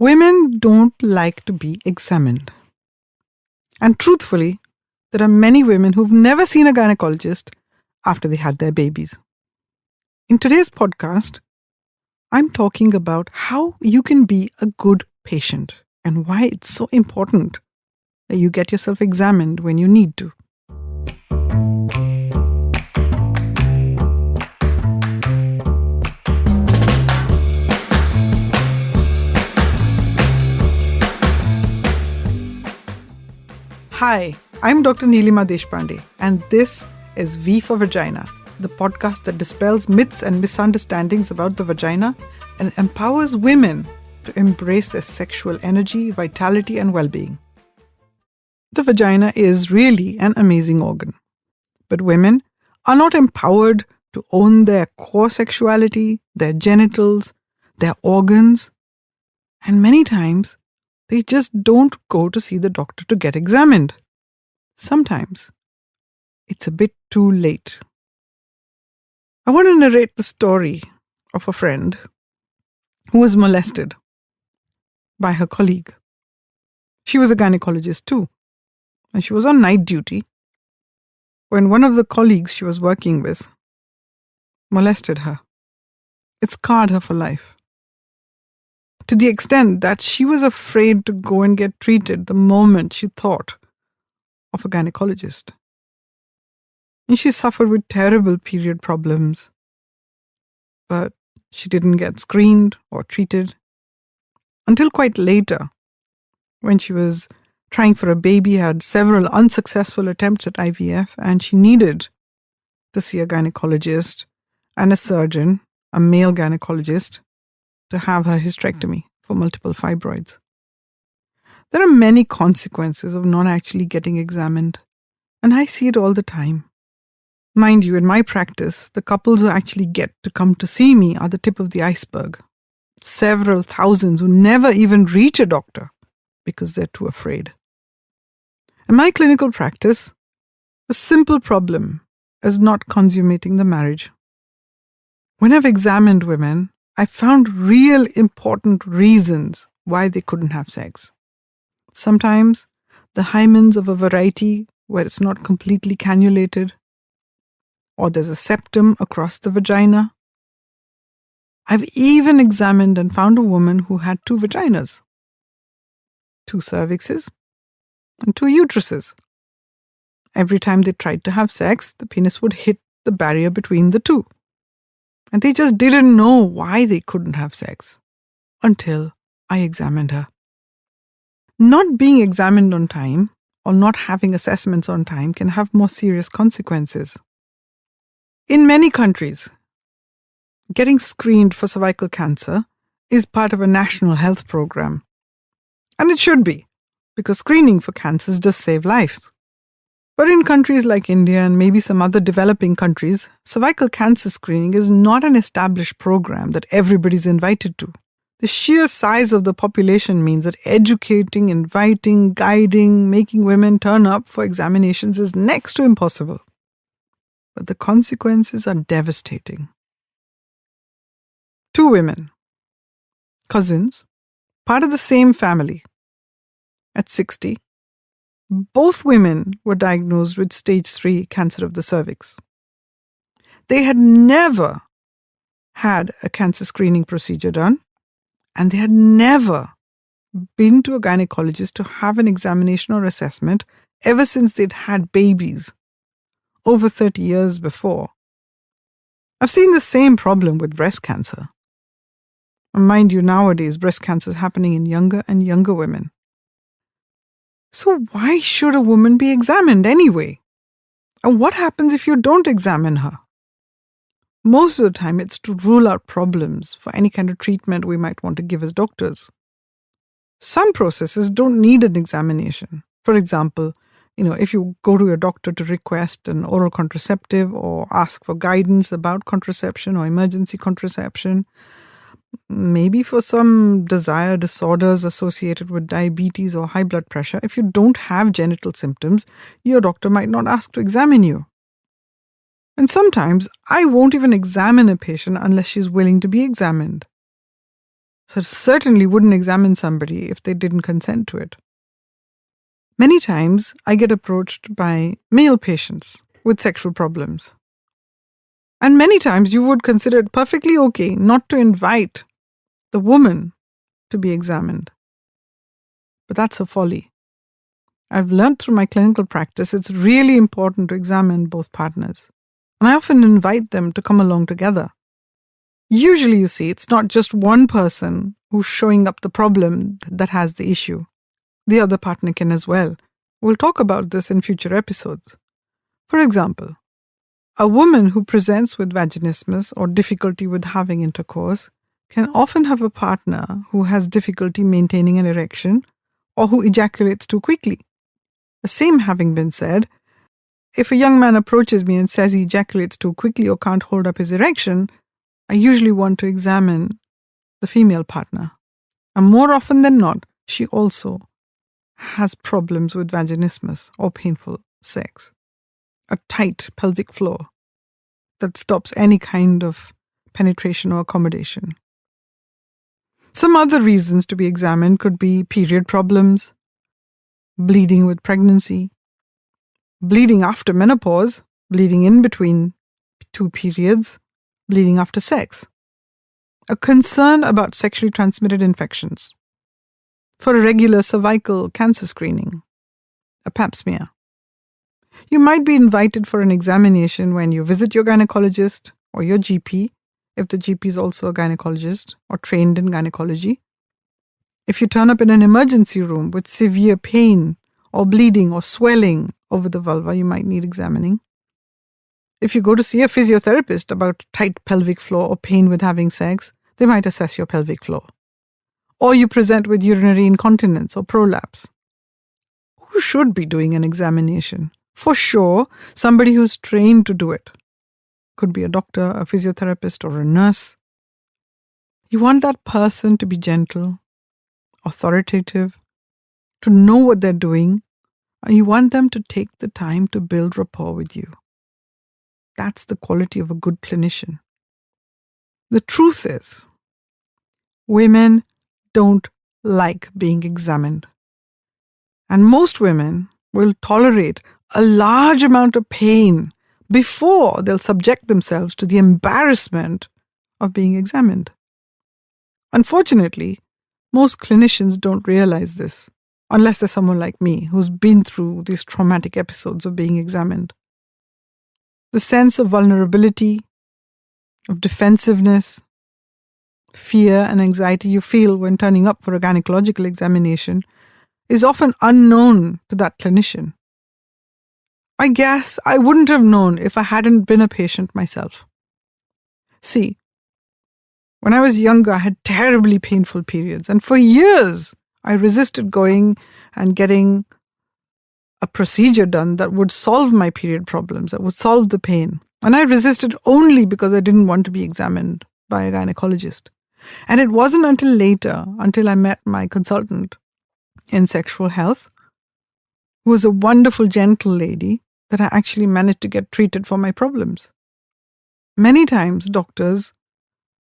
Women don't like to be examined. And truthfully, there are many women who've never seen a gynecologist after they had their babies. In today's podcast, I'm talking about how you can be a good patient and why it's so important that you get yourself examined when you need to. Hi, I'm Dr. Neelima Deshpande, and this is V for Vagina, the podcast that dispels myths and misunderstandings about the vagina and empowers women to embrace their sexual energy, vitality, and well-being. The vagina is really an amazing organ, but women are not empowered to own their core sexuality, their genitals, their organs, and many times they just don't go to see the doctor to get examined. Sometimes it's a bit too late. I want to narrate the story of a friend who was molested by her colleague. She was a gynecologist too, and she was on night duty when one of the colleagues she was working with molested her. It scarred her for life, to the extent that she was afraid to go and get treated the moment she thought of a gynecologist. And she suffered with terrible period problems, but she didn't get screened or treated until quite later, when she was trying for a baby, had several unsuccessful attempts at IVF, and she needed to see a gynecologist and a surgeon, a male gynecologist, to have her hysterectomy for multiple fibroids. There are many consequences of not actually getting examined, and I see it all the time. Mind you, in my practice, the couples who actually get to come to see me are the tip of the iceberg. Several thousands who never even reach a doctor because they're too afraid. In my clinical practice, a simple problem is not consummating the marriage. When I've examined women, I found real important reasons why they couldn't have sex. Sometimes the hymens of a variety where it's not completely cannulated, or there's a septum across the vagina. I've even examined and found a woman who had 2 vaginas, 2 cervixes, and 2 uteruses. Every time they tried to have sex, the penis would hit the barrier between the 2. And they just didn't know why they couldn't have sex until I examined her. Not being examined on time or not having assessments on time can have more serious consequences. In many countries, getting screened for cervical cancer is part of a national health program. And it should be, because screening for cancers does save lives. But in countries like India and maybe some other developing countries, cervical cancer screening is not an established program that everybody's invited to. The sheer size of the population means that educating, inviting, guiding, making women turn up for examinations is next to impossible. But the consequences are devastating. 2 women, cousins, part of the same family. At 60, both women were diagnosed with stage 3 cancer of the cervix. They had never had a cancer screening procedure done, and they had never been to a gynecologist to have an examination or assessment ever since they'd had babies over 30 years before. I've seen the same problem with breast cancer. And mind you, nowadays, breast cancer is happening in younger and younger women. So why should a woman be examined anyway? And what happens if you don't examine her? Most of the time, it's to rule out problems for any kind of treatment we might want to give as doctors. Some processes don't need an examination. For example, if you go to your doctor to request an oral contraceptive or ask for guidance about contraception or emergency contraception, maybe for some desire disorders associated with diabetes or high blood pressure, if you don't have genital symptoms, your doctor might not ask to examine you. And sometimes I won't even examine a patient unless she's willing to be examined. So certainly wouldn't examine somebody if they didn't consent to it. Many times I get approached by male patients with sexual problems. And many times you would consider it perfectly okay not to invite the woman to be examined. But that's a folly. I've learned through my clinical practice it's really important to examine both partners. And I often invite them to come along together. Usually, you see, it's not just one person who's showing up the problem that has the issue. The other partner can as well. We'll talk about this in future episodes. For example, a woman who presents with vaginismus or difficulty with having intercourse can often have a partner who has difficulty maintaining an erection or who ejaculates too quickly. The same having been said, if a young man approaches me and says he ejaculates too quickly or can't hold up his erection, I usually want to examine the female partner. And more often than not, she also has problems with vaginismus or painful sex. A tight pelvic floor that stops any kind of penetration or accommodation. Some other reasons to be examined could be period problems, bleeding with pregnancy, bleeding after menopause, bleeding in between two periods, bleeding after sex, a concern about sexually transmitted infections, for a regular cervical cancer screening, a pap smear. You might be invited for an examination when you visit your gynecologist or your GP, if the GP is also a gynecologist or trained in gynecology. If you turn up in an emergency room with severe pain or bleeding or swelling over the vulva, you might need examining. If you go to see a physiotherapist about tight pelvic floor or pain with having sex, they might assess your pelvic floor. Or you present with urinary incontinence or prolapse. Who should be doing an examination? For sure, somebody who's trained to do it. Could be a doctor, a physiotherapist, or a nurse. You want that person to be gentle, authoritative, to know what they're doing, and you want them to take the time to build rapport with you. That's the quality of a good clinician. The truth is, women don't like being examined. And most women will tolerate a large amount of pain before they'll subject themselves to the embarrassment of being examined. Unfortunately, most clinicians don't realize this, unless they're someone like me who's been through these traumatic episodes of being examined. The sense of vulnerability, of defensiveness, fear and anxiety you feel when turning up for a gynecological examination is often unknown to that clinician. I guess I wouldn't have known if I hadn't been a patient myself. See, when I was younger, I had terribly painful periods, and for years I resisted going and getting a procedure done that would solve my period problems, that would solve the pain. And I resisted only because I didn't want to be examined by a gynecologist. And it wasn't until later, until I met my consultant in sexual health, who was a wonderful, gentle lady, that I actually managed to get treated for my problems. Many times, doctors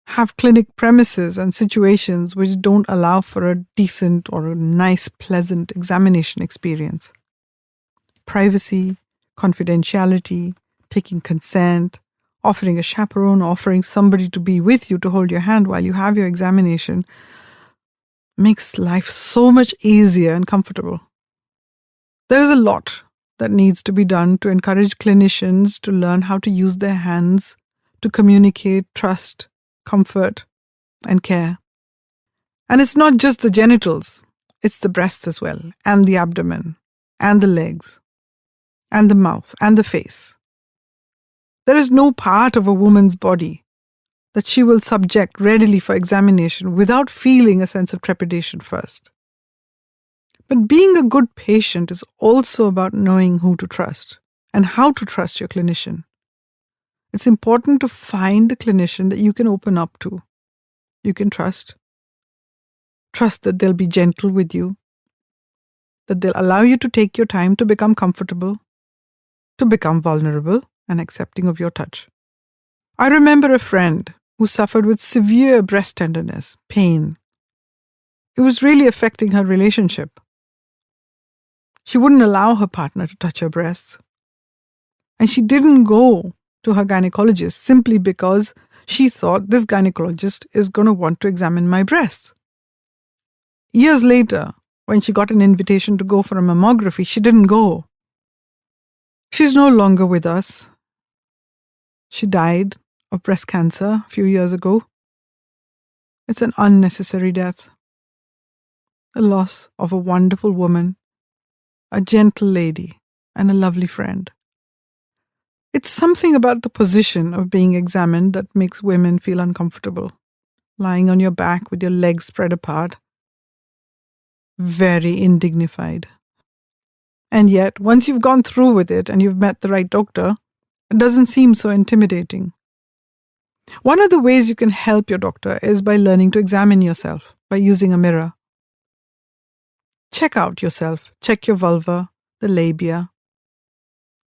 have clinic premises and situations which don't allow for a decent or a nice, pleasant examination experience. Privacy, confidentiality, taking consent, offering a chaperone, offering somebody to be with you to hold your hand while you have your examination makes life so much easier and comfortable. There is a lot that needs to be done to encourage clinicians to learn how to use their hands to communicate trust, comfort, and care. And it's not just the genitals, it's the breasts as well, and the abdomen, and the legs, and the mouth, and the face. There is no part of a woman's body that she will subject readily for examination without feeling a sense of trepidation first. But being a good patient is also about knowing who to trust and how to trust your clinician. It's important to find a clinician that you can open up to. You can trust. Trust that they'll be gentle with you, that they'll allow you to take your time to become comfortable, to become vulnerable and accepting of your touch. I remember a friend who suffered with severe breast tenderness, pain, It was really affecting her relationship. She wouldn't allow her partner to touch her breasts. And she didn't go to her gynecologist simply because she thought this gynecologist is going to want to examine my breasts. Years later, when she got an invitation to go for a mammography, she didn't go. She's no longer with us. She died of breast cancer a few years ago. It's an unnecessary death. The loss of a wonderful woman, a gentle lady, and a lovely friend. It's something about the position of being examined that makes women feel uncomfortable. Lying on your back with your legs spread apart. Very indignified. And yet, once you've gone through with it and you've met the right doctor, it doesn't seem so intimidating. One of the ways you can help your doctor is by learning to examine yourself by using a mirror. Check out yourself. Check your vulva, the labia.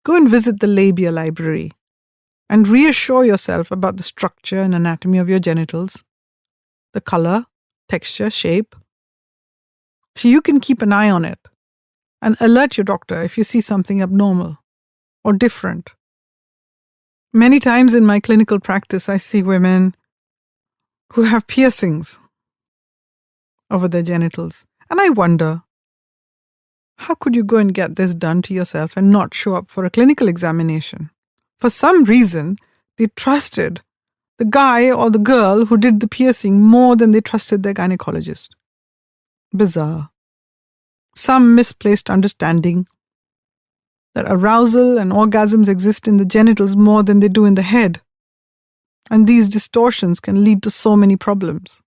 Go and visit the labia library and reassure yourself about the structure and anatomy of your genitals, the color, texture, shape. So you can keep an eye on it and alert your doctor if you see something abnormal or different. Many times in my clinical practice, I see women who have piercings over their genitals. And I wonder, how could you go and get this done to yourself and not show up for a clinical examination? For some reason, they trusted the guy or the girl who did the piercing more than they trusted their gynecologist. Bizarre. Some misplaced understanding that arousal and orgasms exist in the genitals more than they do in the head. And these distortions can lead to so many problems.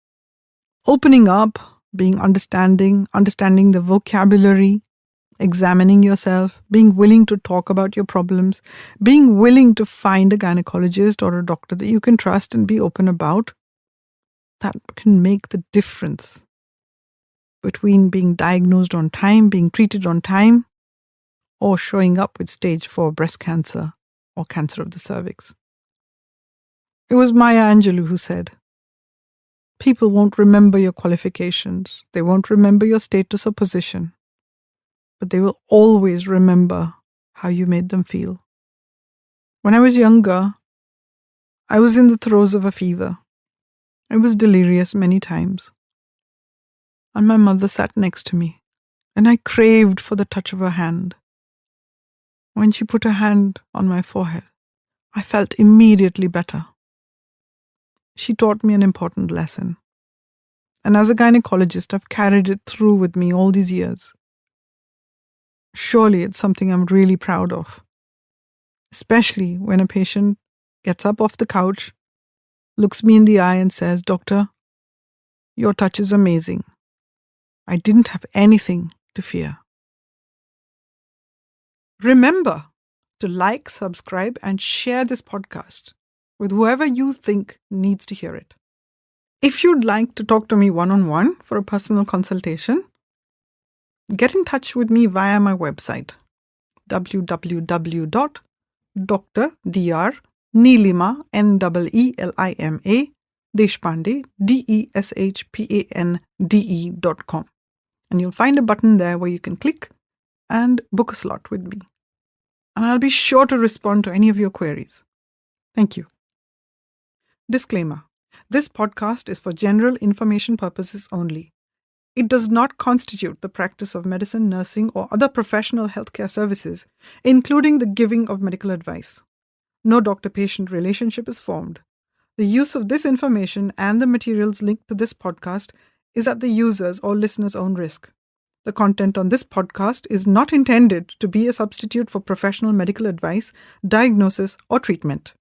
Opening up, being understanding the vocabulary, examining yourself, being willing to talk about your problems, being willing to find a gynecologist or a doctor that you can trust and be open about, that can make the difference between being diagnosed on time, being treated on time, or showing up with stage 4 breast cancer or cancer of the cervix. It was Maya Angelou who said, "People won't remember your qualifications, they won't remember your status or position, but they will always remember how you made them feel." When I was younger, I was in the throes of a fever. I was delirious many times. And my mother sat next to me, and I craved for the touch of her hand. When she put her hand on my forehead, I felt immediately better. She taught me an important lesson. And as a gynecologist, I've carried it through with me all these years. Surely it's something I'm really proud of. Especially when a patient gets up off the couch, looks me in the eye and says, "Doctor, your touch is amazing. I didn't have anything to fear." Remember to like, subscribe, and share this podcast with whoever you think needs to hear it. If you'd like to talk to me one-on-one for a personal consultation, get in touch with me via my website, www.drneelima, Neelima, Deshpande, Deshpande.com. And you'll find a button there where you can click and book a slot with me. And I'll be sure to respond to any of your queries. Thank you. Disclaimer. This podcast is for general information purposes only. It does not constitute the practice of medicine, nursing, or other professional healthcare services, including the giving of medical advice. No doctor-patient relationship is formed. The use of this information and the materials linked to this podcast is at the user's or listener's own risk. The content on this podcast is not intended to be a substitute for professional medical advice, diagnosis, or treatment.